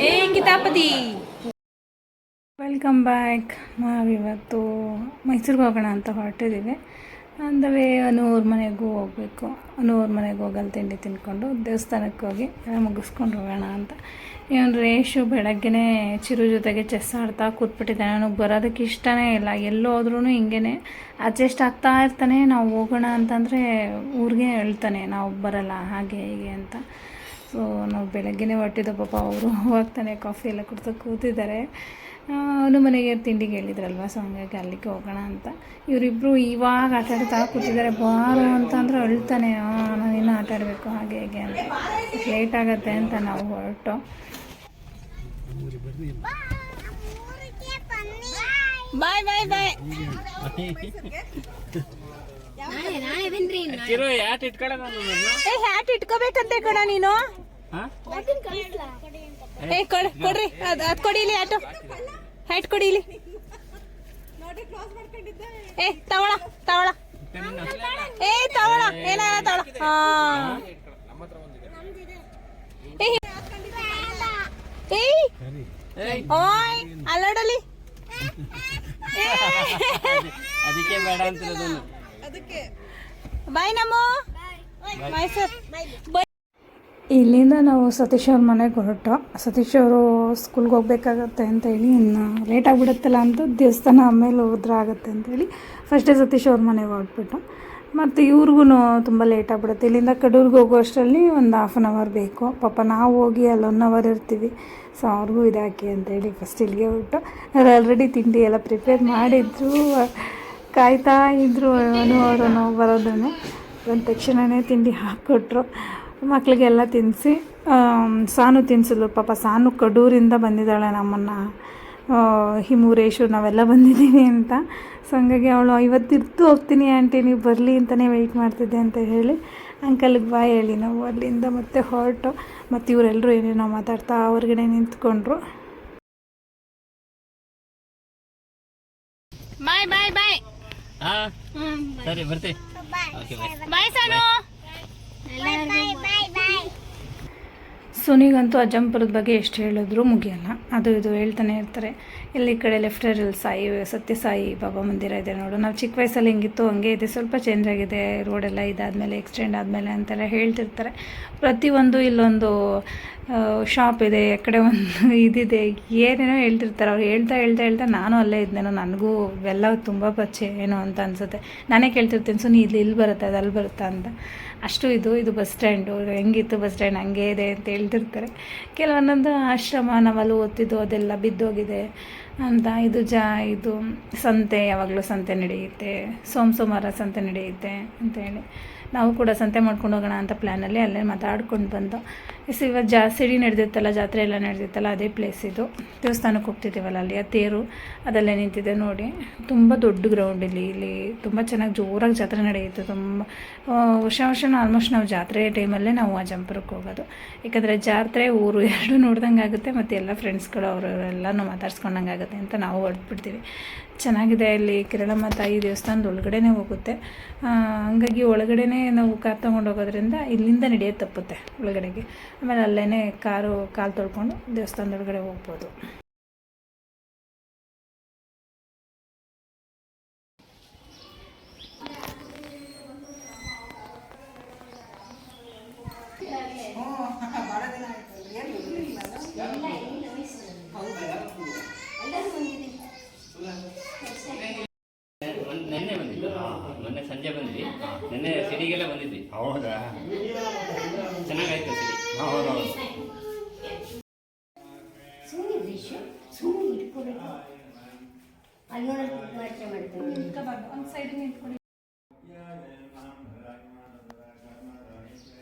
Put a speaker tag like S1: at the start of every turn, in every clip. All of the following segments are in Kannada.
S1: ಏ ಕಿತಾಪತಿ ವೆಲ್ಕಮ್ ಬ್ಯಾಕ್. ನಾವಿವತ್ತು ಮೈಸೂರಿಗೆ ಹೋಗೋಣ ಅಂತ ಹೊರಟಿದ್ದೀವಿ. ಅಂದವೇ ಅನೂರ್ ಮನೆಗೂ ಹೋಗಬೇಕು. ಅನೂರ್ ಮನೆಗೆ ಹೋಗಲ್ಲಿ ತಿಂಡಿ ತಿಂದ್ಕೊಂಡು ದೇವಸ್ಥಾನಕ್ಕೆ ಹೋಗಿ ಮುಗಿಸ್ಕೊಂಡು ಹೋಗೋಣ ಅಂತ. ಇವನು ರೇಷು ಬೆಳಗ್ಗೆನೇ ಚಿರು ಜೊತೆಗೆ ಚೆಸ್ ಆಡ್ತಾ ಕೂತ್ಬಿಟ್ಟಿದ್ದಾನೆ. ನನಗೆ ಬರೋದಕ್ಕೆ ಇಷ್ಟನೇ ಇಲ್ಲ. ಎಲ್ಲೋದ್ರೂ ಹಿಂಗೇ ಅಡ್ಜಸ್ಟ್ ಆಗ್ತಾ ಇರ್ತಾನೆ. ನಾವು ಹೋಗೋಣ ಅಂತಂದರೆ ಊರಿಗೆ ಹೇಳ್ತಾನೆ ನಾವು ಬರಲ್ಲ ಹಾಗೆ ಹೀಗೆ ಅಂತ. ಸೊ ನಾವು ಬೆಳಗ್ಗೆನೇ ಹೊರಟಿದ್ದು. ಪಾಪ ಅವರು ಹೋಗ್ತಾನೆ ಕಾಫಿ ಎಲ್ಲ ಕುಡ್ದು ಕೂತಿದ್ದಾರೆ. ಅವನು ಮನೆಗೆ ತಿಂಡಿಗೆ ಹೇಳಿದ್ರಲ್ವ, ಸೊ ಹಂಗಾಗಿ ಅಲ್ಲಿಗೆ ಹೋಗೋಣ ಅಂತ. ಇವರಿಬ್ಬರು ಇವಾಗ ಆಟ ಆಡ್ತಾ ಕೂತಿದ್ದಾರೆ. ಬಾರು ಅಂತಂದ್ರೆ ಅಳ್ತಾನೆ, ನಾನಿನ್ನೂ ಆಟ ಆಡಬೇಕು ಹಾಗೆ ಹೇಗೆ ಅಂತ. ಲೇಟ್ ಆಗುತ್ತೆ ಅಂತ ನಾವು ಹೊರಟು. ಬಾಯ್ ಬಾಯ್ ಬಾಯ್. ಹ್ಯಾಟ್ ಇಟ್ಕೋಬೇಕಂತೆ ಕಣ ನೀನು. ಕೊಡ್ರಿ ಅದು ಕೊಡಿಲಿ ಆಟೋ ಹ್ಯಾಟ್ ಕೊಡಿಲಿ. ತವಳ ತವಳ ತವಳ ಏನಾರ ತವಳ. ಓಯ್ ಅಲ್ಲೋಡಲಿ.
S2: ಅದಕ್ಕೆ ಬೇಡ ಅಂತ
S1: ಬಾಯ್ ನಮ್ಮು ಮೈಸೂರ್. ಇಲ್ಲಿಂದ ನಾವು ಸತೀಶ್ ಅವ್ರ ಮನೆಗೆ ಹೊರಟು. ಸತೀಶ್ ಅವರು ಸ್ಕೂಲ್ಗೆ ಹೋಗ್ಬೇಕಾಗತ್ತೆ ಅಂತೇಳಿ ಇನ್ನು ಲೇಟ್ ಆಗಿಬಿಡುತ್ತಲ್ಲ ಅಂತ ದೇವಸ್ಥಾನ ಆಮೇಲೆ ಹೋದ್ರೆ ಆಗುತ್ತೆ ಅಂತೇಳಿ ಫಸ್ಟೇ ಸತೀಶ್ ಅವ್ರ ಮನೆಗೆ ಹೊರಟ್ಬಿಟ್ಟು. ಮತ್ತು ಇವ್ರಿಗೂ ತುಂಬ ಲೇಟ್ ಆಗಿಬಿಡುತ್ತೆ. ಇಲ್ಲಿಂದ ಕಡೂರ್ಗೆ ಹೋಗೋ ಅಷ್ಟರಲ್ಲಿ ಒಂದು 1/2 ಅವರ್ ಬೇಕು. ಪಾಪ ನಾವು ಹೋಗಿ ಅಲ್ಲಿ 1 ಅವರ್ ಇರ್ತೀವಿ. ಸೊ ಅವ್ರಿಗೂ ಇದಾಕಿ ಅಂತೇಳಿ ಫಸ್ಟ್ ಇಲ್ಲಿಗೆ ಹೊರಟು. ಅವ್ರು ಆಲ್ರೆಡಿ ತಿಂಡಿ ಎಲ್ಲ ಪ್ರಿಪೇರ್ ಮಾಡಿದ್ರು, ಕಾಯ್ತಾ ಇದ್ದರು ಅವರು ನಾವು ಬರೋದನ್ನು. ಬಂದ ತಕ್ಷಣವೇ ತಿಂಡಿ ಹಾಕ್ಕೊಟ್ರು. ಮಕ್ಕಳಿಗೆಲ್ಲ ತಿನ್ನಿಸಿ ಸಾನು ತಿನ್ನಿಸಿದ್ಲು. ಪಾಪ ಸಾನು ಕಡೂರಿಂದ ಬಂದಿದ್ದಾಳೆ ನಮ್ಮನ್ನು ಹಿಮೂರೇಶು ನಾವೆಲ್ಲ ಬಂದಿದ್ದೀವಿ ಅಂತ. ಸೊ ಹಂಗಾಗಿ ಅವಳು ಇವತ್ತಿರ್ತು ಹೋಗ್ತೀನಿ ಆಂಟಿ ನೀವು ಬರಲಿ ಅಂತಲೇ ವೆಯ್ಟ್ ಮಾಡ್ತಿದ್ದೆ ಅಂತ ಹೇಳಿ ಅಂಕಲ್ಗೆ ಬಾಯ್ ಹೇಳಿ ನಾವು ಅಲ್ಲಿಂದ ಮತ್ತೆ ಹೊರಟು. ಮತ್ತು ಇವರೆಲ್ಲರೂ ಏನೇನೋ ಮಾತಾಡ್ತಾ ಹೊರಗಡೆ ನಿಂತ್ಕೊಂಡ್ರು. ಬಾಯ್ ಬಾಯ್ ಬಾಯ್.
S2: ಸರಿ ಬರ್ತೀವಿ.
S1: ಬಾಯ್ ಸಾನು. ಸೋನಿಗಂತೂ ಅಜ್ಜಂಪುರದ ಬಗ್ಗೆ ಎಷ್ಟು ಹೇಳಿದ್ರು ಮುಗಿಯಲ್ಲ. ಅದು ಇದು ಹೇಳ್ತಾನೆ ಇರ್ತಾರೆ. ಇಲ್ಲಿ ಕಡೆ ಲೆಫ್ಟಲ್ಲಿ ಸಾಯಿ ಸತ್ಯಸಾಯಿ ಬಾಬಾ ಮಂದಿರ ಇದೆ ನೋಡು. ನಾವು ಚಿಕ್ಕ ವಯಸ್ಸಲ್ಲಿ ಹೆಂಗಿತ್ತು ಹಂಗೆ ಇದೆ, ಸ್ವಲ್ಪ ಚೇಂಜ್ ಆಗಿದೆ ರೋಡೆಲ್ಲ ಇದಾದಮೇಲೆ ಎಕ್ಸ್ಟೆಂಡ್ ಆದಮೇಲೆ ಅಂತೆಲ್ಲ ಹೇಳ್ತಿರ್ತಾರೆ. ಪ್ರತಿಯೊಂದು ಇಲ್ಲೊಂದು ಶಾಪ್ ಇದೆ, ಆ ಕಡೆ ಒಂದು ಇದಿದೆ, ಏನೇನೋ ಹೇಳ್ತಿರ್ತಾರೆ. ಅವ್ರು ಹೇಳ್ತಾ ನಾನು ಅಲ್ಲೇ ಇದ್ನೇನೋ, ನನಗೂ ಇವೆಲ್ಲ ತುಂಬ ಪರಿಚಯ ಏನೋ ಅಂತ ಅನಿಸುತ್ತೆ. ನಾನೇ ಕೇಳ್ತಿರ್ತೀನಿ ಸುನಿ ಇಲ್ಲಿ ಬರುತ್ತೆ ಅದು ಅಲ್ಲಿ ಬರುತ್ತಾ ಅಂತ. ಅಷ್ಟು ಇದು ಬಸ್ ಸ್ಟ್ಯಾಂಡು ಹೆಂಗಿತ್ತು ಬಸ್ ಸ್ಟ್ಯಾಂಡ್ ಹಂಗೆ ಇದೆ ಅಂತ ಹೇಳ್ತಿರ್ತಾರೆ. ಕೆಲವೊಂದೊಂದು ಆಶ್ರಮ ನಾವಲ್ಲಿ ಓದ್ತಿದ್ದು ಅದೆಲ್ಲ ಬಿದ್ದೋಗಿದೆ ಅಂತ. ಇದು ಸಂತೆ, ಯಾವಾಗಲೂ ಸಂತೆ ನಡೆಯುತ್ತೆ, ಸೋಮವಾರ ಸಂತೆ ನಡೆಯುತ್ತೆ ಅಂತೇಳಿ ನಾವು ಕೂಡ ಸಂತೆ ಮಾಡ್ಕೊಂಡು ಹೋಗೋಣ ಅಂತ ಪ್ಲ್ಯಾನಲ್ಲಿ ಅಲ್ಲೇ ಮಾತಾಡ್ಕೊಂಡು ಬಂದು. ಇವಾಗ ಸಿಡಿ ನಡೆದಿತ್ತಲ್ಲ, ಜಾತ್ರೆ ಎಲ್ಲ ನಡೆದಿತ್ತಲ್ಲ, ಅದೇ ಪ್ಲೇಸ್ ಇದು. ದೇವಸ್ಥಾನಕ್ಕೆ ಹೋಗ್ತಿದ್ದೀವಲ್ಲ ಅಲ್ಲಿ ಆ ತೇರು ಅದಲ್ಲೇ ನಿಂತಿದೆ ನೋಡಿ. ತುಂಬ ದೊಡ್ಡ ಗ್ರೌಂಡ್ ಇಲ್ಲಿ ತುಂಬ ಚೆನ್ನಾಗಿ ಜೋರಾಗಿ ಜಾತ್ರೆ ನಡೆಯುತ್ತೆ. ತುಂಬ ವರ್ಷನೂ ಆಲ್ಮೋಸ್ಟ್ ನಾವು ಜಾತ್ರೆ ಟೈಮಲ್ಲೇ ನಾವು ಅಜ್ಜಂಪುರಕ್ಕೆ ಹೋಗೋದು. ಯಾಕಂದರೆ ಜಾತ್ರೆ ಊರು ಎರಡೂ ನೋಡ್ದಂಗೆ ಆಗುತ್ತೆ, ಮತ್ತು ಎಲ್ಲ ಫ್ರೆಂಡ್ಸ್ಗಳು ಅವರೆಲ್ಲನೂ ಮಾತಾಡ್ಸ್ಕೊಂಡಂಗೆ ಆಗುತ್ತೆ ಅಂತ ನಾವು ಹೊರಟ್ಬಿಡ್ತೀವಿ. ಚೆನ್ನಾಗಿದೆ. ಇಲ್ಲಿ ಕಿರಳಮ್ಮ ತಾಯಿ ದೇವಸ್ಥಾನದ ಒಳಗಡೆನೇ ಹೋಗುತ್ತೆ. ಹಂಗಾಗಿ ಒಳಗಡೆನೇ ನಾವು ಕಾರ್ ತೊಗೊಂಡು ಹೋಗೋದ್ರಿಂದ ಇಲ್ಲಿಂದ ನಡೆಯೋದು ತಪ್ಪುತ್ತೆ ಒಳಗಡೆಗೆ. ಆಮೇಲೆ ಅಲ್ಲೇ ಕಾಲು ತೊಳ್ಕೊಂಡು ದೇವಸ್ಥಾನದೊಳಗಡೆ ಹೋಗ್ಬೋದು.
S2: ನೆನ್ನೆ ಬಂದಿದ್ದು, ಮೊನ್ನೆ ಸಂಜೆ ಬಂದ್ವಿ. ನೆನ್ನೆ ಸಿಡಿಗೆಲ್ಲ ಬಂದಿದ್ವಿ. ಹೌದಾ, ಚೆನ್ನಾಗಾಯ್ತು ಸಿಡಿ. ಹೌದೌದು.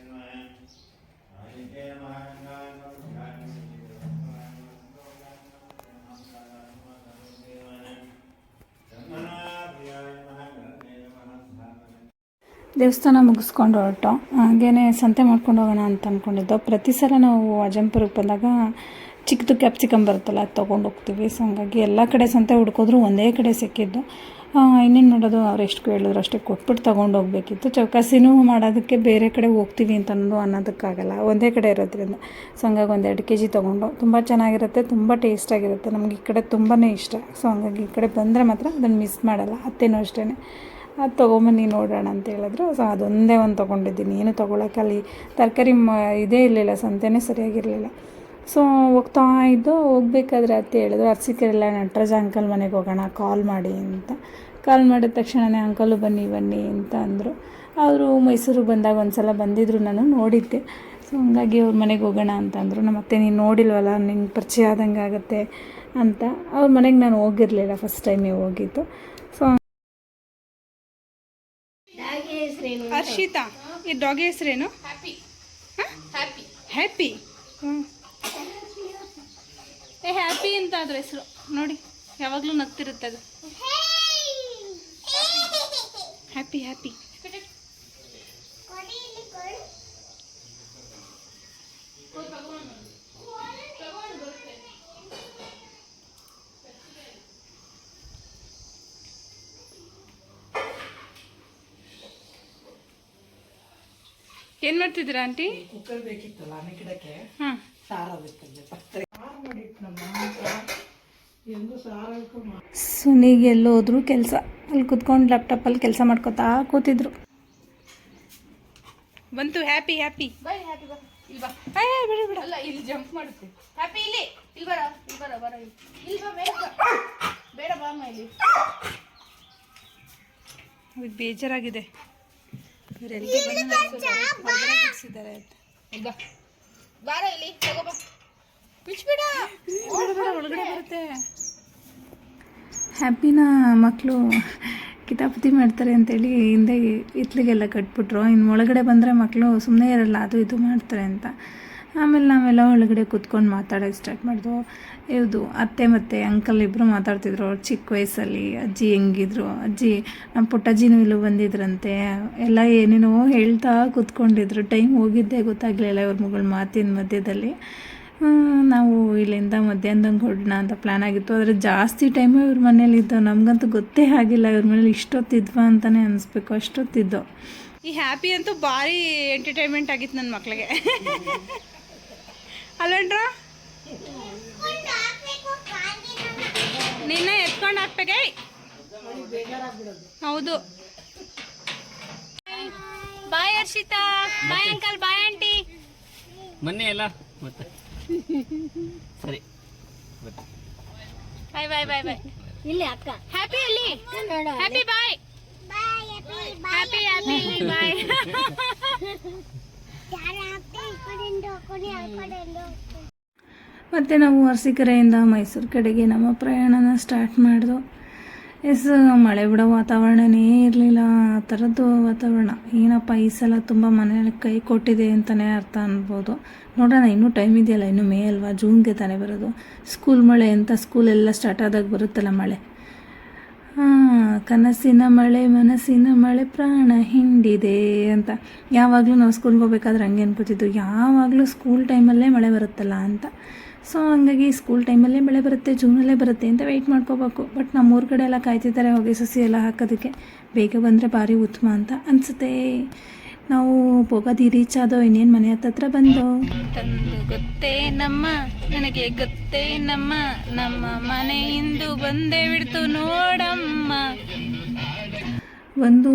S1: ದೇವಸ್ಥಾನ ಮುಗಿಸ್ಕೊಂಡು ಹೊರಟು. ಹಾಗೇ ಸಂತೆ ಮಾಡ್ಕೊಂಡು ಹೋಗೋಣ ಅಂತ ಅಂದ್ಕೊಂಡಿದ್ದು. ಪ್ರತಿ ಸಲ ನಾವು ಅಜ್ಜಂಪುರಕ್ಕೆ ಬಂದಾಗ ಚಿಕ್ಕದು ಕ್ಯಾಪ್ಸಿಕಮ್ ಬರುತ್ತಲ್ಲ ಅದು ತೊಗೊಂಡು ಹೋಗ್ತೀವಿ. ಸೊ ಹಂಗಾಗಿ ಎಲ್ಲ ಕಡೆ ಸಂತೆ ಹುಡ್ಕೋದ್ರು ಒಂದೇ ಕಡೆ ಸಿಕ್ಕಿದ್ದು. ಇನ್ನೇನು ಮಾಡೋದು ಅವ್ರು ಎಷ್ಟು ಕೇಳಿದ್ರು ಅಷ್ಟೇ ಕೊಟ್ಬಿಟ್ಟು ತೊಗೊಂಡೋಗ್ಬೇಕಿತ್ತು. ಚೌಕಾಸಿನೂ ಮಾಡೋದಕ್ಕೆ ಬೇರೆ ಕಡೆ ಹೋಗ್ತೀವಿ ಅನ್ನೋದಕ್ಕಾಗಲ್ಲ, ಒಂದೇ ಕಡೆ ಇರೋದ್ರಿಂದ. ಸೊ ಹಂಗಾಗಿ 1-2 kg ತೊಗೊಂಡು, ತುಂಬ ಚೆನ್ನಾಗಿರುತ್ತೆ, ತುಂಬ ಟೇಸ್ಟಾಗಿರುತ್ತೆ. ನಮ್ಗೆ ಈ ಕಡೆ ತುಂಬಾ ಇಷ್ಟ. ಸೊ ಹಂಗಾಗಿ ಈ ಕಡೆ ಬಂದರೆ ಮಾತ್ರ ಅದನ್ನು ಮಿಸ್ ಮಾಡಲ್ಲ. ಅತ್ತೇನೂ ಅಷ್ಟೇ, ಅದು ತೊಗೊಂಬನ್ನಿ ನೋಡೋಣ ಅಂತ ಹೇಳಿದ್ರು. ಸೊ ಅದೊಂದೇ ಒಂದು ತೊಗೊಂಡಿದ್ದೀನಿ, ಏನು ತೊಗೊಳಕ್ಕೆ ಅಲ್ಲಿ ತರಕಾರಿ ಇದೇ ಇರಲಿಲ್ಲ, ಸಂತೆನೇ ಸರಿಯಾಗಿರಲಿಲ್ಲ. ಸೊ ಹೋಗ್ಬೇಕಾದ್ರೆ ಅತ್ತೆ ಹೇಳಿದ್ರು, ಅರಸೀಕೆರೆಲ್ಲ ನಟರಾಜ ಅಂಕಲ್ ಮನೆಗೆ ಹೋಗೋಣ, ಕಾಲ್ ಮಾಡಿ ಅಂತ. ಕಾಲ್ ಮಾಡಿದ ತಕ್ಷಣವೇ ಅಂಕಲು ಬನ್ನಿ ಅಂತ ಅಂದರು. ಅವರು ಮೈಸೂರಿಗೆ ಬಂದಾಗ ಒಂದು ಸಲ ಬಂದಿದ್ದರು, ನಾನು ನೋಡಿದ್ದೆ. ಸೊ ಹಂಗಾಗಿ ಅವ್ರ ಮನೆಗೆ ಹೋಗೋಣ ಅಂತ ಅಂದರು. ನಮ್ಮ ಅತ್ತೆ ನೀನು ನೋಡಿಲ್ವಲ್ಲ, ನಿಂಗೆ ಪರಿಚಯ ಆದಂಗೆ ಆಗುತ್ತೆ ಅಂತ. ಅವ್ರ ಮನೆಗೆ ನಾನು ಹೋಗಿರಲಿಲ್ಲ, ಫಸ್ಟ್ ಟೈಮೇ ಹೋಗಿದ್ದು. ಸೊ ಹರ್ಷಿತಾ, ಈ ಡಾಗಿ ಹೆಸರೇನು? ಹ್ಯಾಪಿ. ಹ್ಯಾಪಿ ಅಂತ ಅದ್ರ ಹೆಸರು ನೋಡಿ, ಯಾವಾಗಲೂ ನಗ್ತಿರುತ್ತೆ ಅದು. ಹ್ಯಾಪಿ. ಏನು ಮಾಡ್ತಿದ್ದೀರಾ ಆಂಟಿ?
S3: ಕುಕ್ಕರ್ ಬೇಕಿತ್ತಲ್ಲ ಗಿಡಕ್ಕೆ,
S1: ಹಾಂ,
S3: ಸಾರು ಬೇಕಲ್ಲ, ಸಾರು ಮಾಡಿಟ್ನಮ್ಮ ಎಂದು ಸಾರು.
S1: ಸುನಿಗೆ ಎಲ್ಲೋದ್ರು ಕೆಲಸ, ಅಲ್ಲಿ ಕುತ್ಕೊಂಡು ಲ್ಯಾಪ್ಟಾಪಲ್ಲಿ ಕೆಲಸ ಮಾಡ್ಕೊತಾ ಕೂತಿದ್ರು. ಬಂತು ಹ್ಯಾಪಿ.
S4: ಬೈ ಹ್ಯಾಪಿ ಬಾ, ಇಲ್ಲಿ ಬಾ.
S1: ಬಿಡ
S4: ಅಲ್ಲ, ಇಲ್ಲಿ ಜಂಪ್ ಮಾಡುತ್ತೆ. ಹ್ಯಾಪಿ ಇಲ್ಲಿ ಬರ ಇಲ್ಲಿ ಬಾ, ಬೇಡ ಬಾ ಅಮ್ಮ ಇಲ್ಲಿ.
S1: ಅವ್ರಿಗೆ ಬೇಜಾರಾಗಿದೆ, ಇವರೆಲ್ಲರೂ ಬಂದು ಹೊರಗಡೆ ಬಿಡಿಸಿದ್ದಾರೆ ಅಂತ.
S4: ಈಗ ಬಾರ ಇಲ್ಲಿ, ತಗೋ ಬಾ, ಬಿಚ್ಬೇಡ,
S1: ಒಳಗಡೆ ಬರುತ್ತೆ. ಹ್ಯಾಪಿನ ಮಕ್ಕಳು ಕಿತಾಪತಿ ಮಾಡ್ತಾರೆ ಅಂತೇಳಿ ಹಿಂದೆ ಹಿತ್ಲಿಗೆಲ್ಲ ಕಟ್ಬಿಟ್ರು. ಇನ್ನು ಒಳಗಡೆ ಬಂದರೆ ಮಕ್ಕಳು ಸುಮ್ಮನೆ ಇರಲ್ಲ, ಅದು ಇದು ಮಾಡ್ತಾರೆ ಅಂತ. ಆಮೇಲೆ ನಾವೆಲ್ಲ ಒಳಗಡೆ ಕೂತ್ಕೊಂಡು ಮಾತಾಡೋಕ್ಕೆ ಸ್ಟಾರ್ಟ್ ಮಾಡಿದ್ವು. ಇದು ಅತ್ತೆ ಮತ್ತು ಅಂಕಲ್ ಇಬ್ಬರು ಮಾತಾಡ್ತಿದ್ರು. ಅವ್ರು ಚಿಕ್ಕ ವಯಸ್ಸಲ್ಲಿ ಅಜ್ಜಿ ಹೆಂಗಿದ್ರು, ಅಜ್ಜಿ ನಮ್ಮ ಪುಟ್ಟಜ್ಜಿನೂ ಇಲ್ಲೂ ಬಂದಿದ್ರಂತೆ, ಎಲ್ಲ ಏನೇನೋ ಹೇಳ್ತಾ ಕೂತ್ಕೊಂಡಿದ್ರು. ಟೈಮ್ ಹೋಗಿದ್ದೇ ಗೊತ್ತಾಗಲಿಲ್ಲ ಇವ್ರ ಮಗಳ ಮಾತಿನ ಮಧ್ಯದಲ್ಲಿ. ನಾವು ಇಲ್ಲಿಂದ ಮಧ್ಯಾಹ್ನದಂಗೆ ಹೊರಡೋಣ ಅಂತ ಪ್ಲ್ಯಾನ್ ಆಗಿತ್ತು. ಆದರೆ ಜಾಸ್ತಿ ಟೈಮು ಇವ್ರ ಮನೇಲಿದ್ದೋ, ನಮಗಂತೂ ಗೊತ್ತೇ ಆಗಿಲ್ಲ ಇವ್ರ ಮನೇಲಿ ಇಷ್ಟೊತ್ತಿದ್ವಾ ಅಂತಲೇ ಅನಿಸ್ಬೇಕು, ಅಷ್ಟೊತ್ತಿದ್ದೋ. ಈ ಹ್ಯಾಪಿ ಅಂತೂ ಭಾರಿ ಎಂಟರ್ಟೈನ್ಮೆಂಟ್ ಆಗಿತ್ತು ನನ್ನ ಮಕ್ಕಳಿಗೆ, ಅಲ್ವೇನ್ರ? ನಿನ್ನ ಎತ್ಕೊಂಡು ಹಾಕ್ಬೇಕೆ? ಹೌದು. Bye Harshita, bye uncle, bye aunty.
S2: ಮೊನ್ನೆ ಎಲ್ಲ ಮತ್ತೆ ಸರಿ,
S4: ಬಾಯ್. ಇಲ್ಲಿ ಅಕ್ಕ ಹ್ಯಾಪಿ, ಅಲ್ಲಿ ಹ್ಯಾಪಿ, ಬಾಯ್ ಹ್ಯಾಪಿ ಬಾಯ್.
S1: ಮತ್ತು ನಾವು ಅರಸೀಕೆರೆಯಿಂದ ಮೈಸೂರು ಕಡೆಗೆ ನಮ್ಮ ಪ್ರಯಾಣನ ಸ್ಟಾರ್ಟ್ ಮಾಡಿದ್ವು. ಮಳೆ ಬಿಡೋ ವಾತಾವರಣನೇ ಇರಲಿಲ್ಲ, ಆ ಥರದ್ದು ವಾತಾವರಣ. ಏನಪ್ಪ ಈ ಸಲ ತುಂಬ ಮನೇಲಿ ಕೈ ಕೊಟ್ಟಿದೆ ಅಂತಲೇ ಅರ್ಥ ಅನ್ಬೋದು. ನೋಡೋಣ, ಇನ್ನೂ ಟೈಮ್ ಇದೆಯಲ್ಲ, ಇನ್ನೂ ಮೇ ಅಲ್ವಾ, ಜೂನ್ಗೆ ತಾನೇ ಬರೋದು. ಸ್ಕೂಲ್ ಮಳೆ ಅಂತ ಸ್ಕೂಲೆಲ್ಲ ಸ್ಟಾರ್ಟ್ ಆದಾಗ ಬರುತ್ತಲ್ಲ ಮಳೆ. ಕನಸಿನ ಮಳೆ, ಮನಸ್ಸಿನ ಮಳೆ, ಪ್ರಾಣ ಹಿಂಡಿದೆ ಅಂತ. ಯಾವಾಗಲೂ ನಾವು ಸ್ಕೂಲ್ಗೆ ಹೋಗ್ಬೇಕಾದ್ರೆ ಹಂಗೆ ಅನ್ಕೋತಿದ್ದು, ಯಾವಾಗಲೂ ಸ್ಕೂಲ್ ಟೈಮಲ್ಲೇ ಮಳೆ ಬರುತ್ತಲ್ಲ ಅಂತ. ಸೊ ಹಂಗಾಗಿ ಸ್ಕೂಲ್ ಟೈಮಲ್ಲೇ ಮಳೆ ಬರುತ್ತೆ, ಜೂನಲ್ಲೇ ಬರುತ್ತೆ ಅಂತ ವೆಯ್ಟ್ ಮಾಡ್ಕೋಬೇಕು. ಬಟ್ ನಮ್ಮೂರ ಕಡೆ ಎಲ್ಲ ಕಾಯ್ತಿದ್ದಾರೆ ಹೊಗೆ ಸಸಿ ಎಲ್ಲ ಹಾಕೋದಕ್ಕೆ. ಬೇಗ ಬಂದರೆ ಭಾರಿ ಉತ್ತಮ ಅಂತ ಅನಿಸುತ್ತೆ. ನಾವು ಹೋಗೋದು ರೀಚ್ ಆದೋ, ಇನ್ನೇನು ಮನೆ ಹತ್ತತ್ರ ಬಂದು. ತಂದು ಗೊತ್ತೇ ನಮ್ಮ, ನನಗೆ ಗೊತ್ತೇ ನಮ್ಮ ಮನೆ ಇಂದು ಬಂದೇ ಬಿಡ್ತು ನೋಡಮ್ಮ. ಒಂದು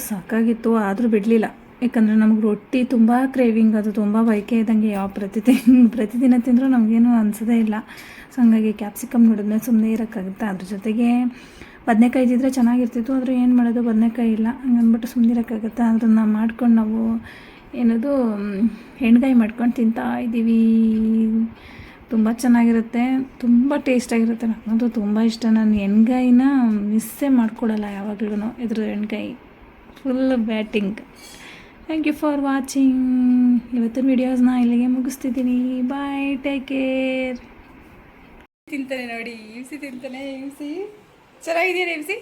S1: ಸಾಕಾಗಿತ್ತು, ಆದರೂ ಬಿಡಲಿಲ್ಲ. ಯಾಕಂದರೆ ನಮ್ಗೆ ರೊಟ್ಟಿ ತುಂಬ ಕ್ರೇವಿಂಗ್, ಅದು ತುಂಬ ಬಯಕೆ ಇದ್ದಂಗೆ. ಯಾವ ಪ್ರತಿದಿನ ತಿಂದರೂ ನಮಗೇನು ಅನಿಸೋದೇ ಇಲ್ಲ. ಸೊ ಹಂಗಾಗಿ ಕ್ಯಾಪ್ಸಿಕಮ್ ನೋಡಿದ್ಮೇಲೆ ಸುಮ್ಮನೆ ಇರೋಕ್ಕಾಗುತ್ತೆ. ಅದ್ರ ಜೊತೆಗೆ ಬದನೆಕಾಯಿ ಇದ್ದಿದ್ರೆ ಚೆನ್ನಾಗಿರ್ತಿತ್ತು, ಆದರೆ ಏನು ಮಾಡೋದು, ಬದನೆಕಾಯಿ ಇಲ್ಲ. ಹಂಗಂದ್ಬಿಟ್ಟು ಸುಮ್ಮನೆ ಇರೋಕ್ಕಾಗುತ್ತೆ. ಅದನ್ನು ಮಾಡ್ಕೊಂಡು ನಾವು ಏನದು ಎಣ್ಗಾಯಿ ಮಾಡ್ಕೊಂಡು ತಿಂತಾ ಇದ್ದೀವಿ. ತುಂಬ ಚೆನ್ನಾಗಿರುತ್ತೆ, ತುಂಬ ಟೇಸ್ಟಾಗಿರುತ್ತೆ. ನನಗಂತೂ ತುಂಬ ಇಷ್ಟ. ನಾನು ಎಣ್ಗಾಯಿನ ಮಿಸ್ಸೇ ಮಾಡ್ಕೊಡಲ್ಲ ಯಾವಾಗ್ಲೂ. ಇದ್ರ ಎಣ್ಗಾಯಿ full batting. Thank you for watching. ಇವತ್ತಿನ ವೀಡಿಯೋಸ್ನ ಇಲ್ಲಿಗೆ ಮುಗಿಸ್ತಿದ್ದೀನಿ. ಬಾಯ್, ಟೇಕ್ ಕೇರ್. ತಿಂತಾನೆ ನೋಡಿ, ಹಿಂಸಿ ತಿಂತಾನೆ, ಹಿಂಸಿ. ಚೆನ್ನಾಗಿದೆಯಾ ಹಿಂಸಿ?